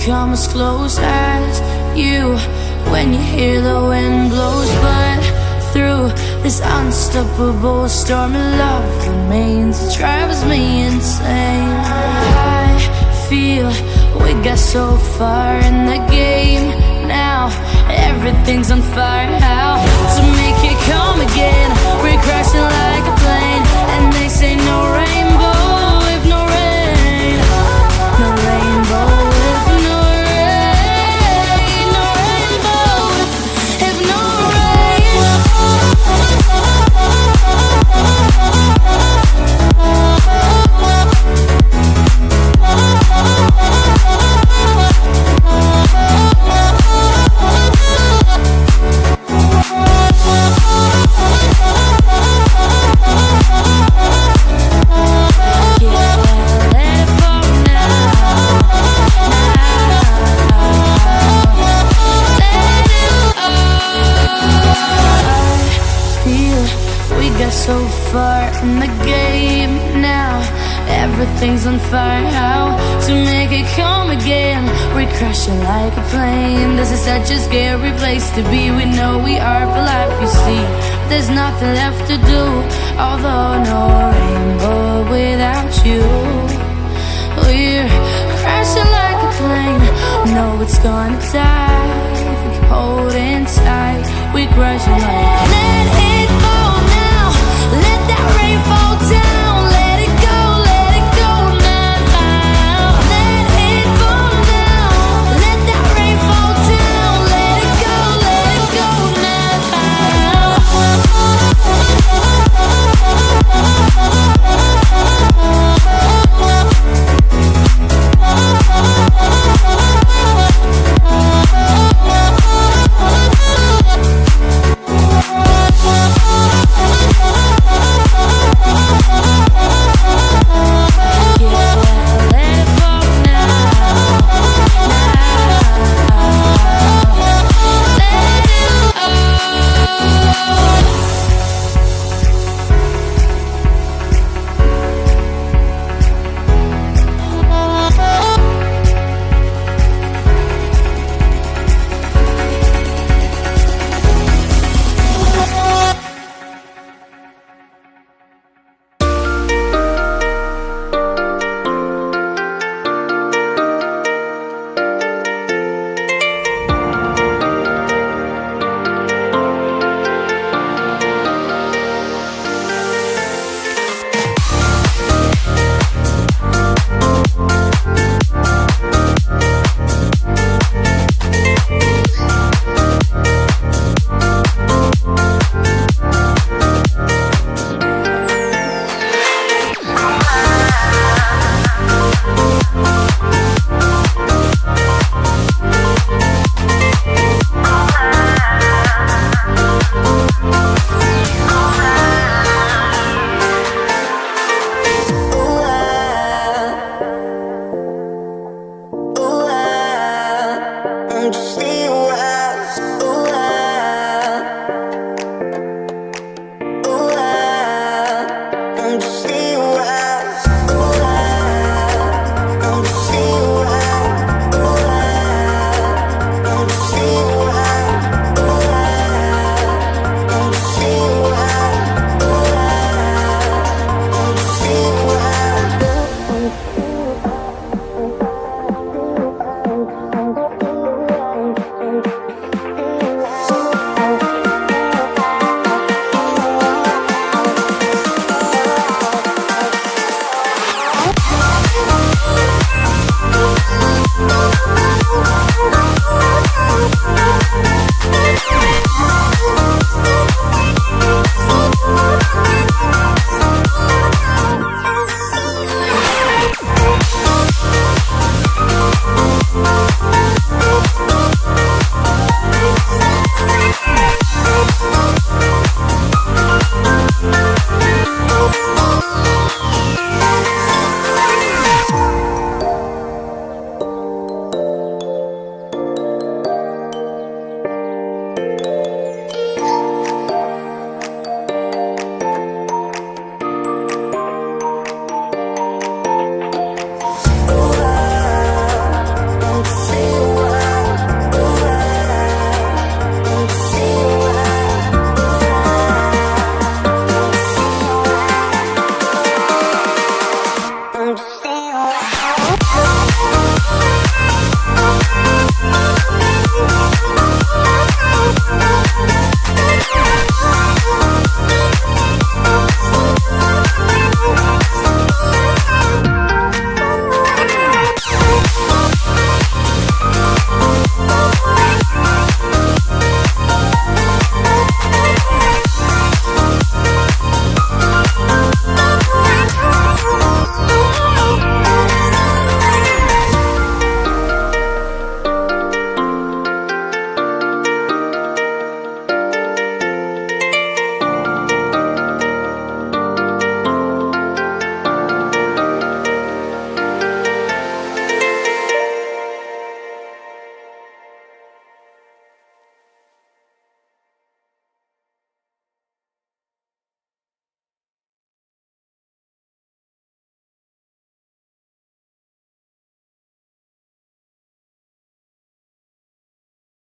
come as close as you when you hear the wind blows. But through this unstoppable storm of love remains, it drives me insane. I feel we got so far in the game, now everything's on fire. How to make it come again? We're crashing like a plane, and they say no rainbow if no rain, no rainbow if no rain, no rainbow if no rain. So far in the game now, everything's on fire. How to make it come again? We're crashing like a plane. This is such a scary place to be. We know we are for life, you see. There's nothing left to do, although no rainbow without you. We're crashing like a plane. No, it's gonna die if we keep holding tight. We're crashing like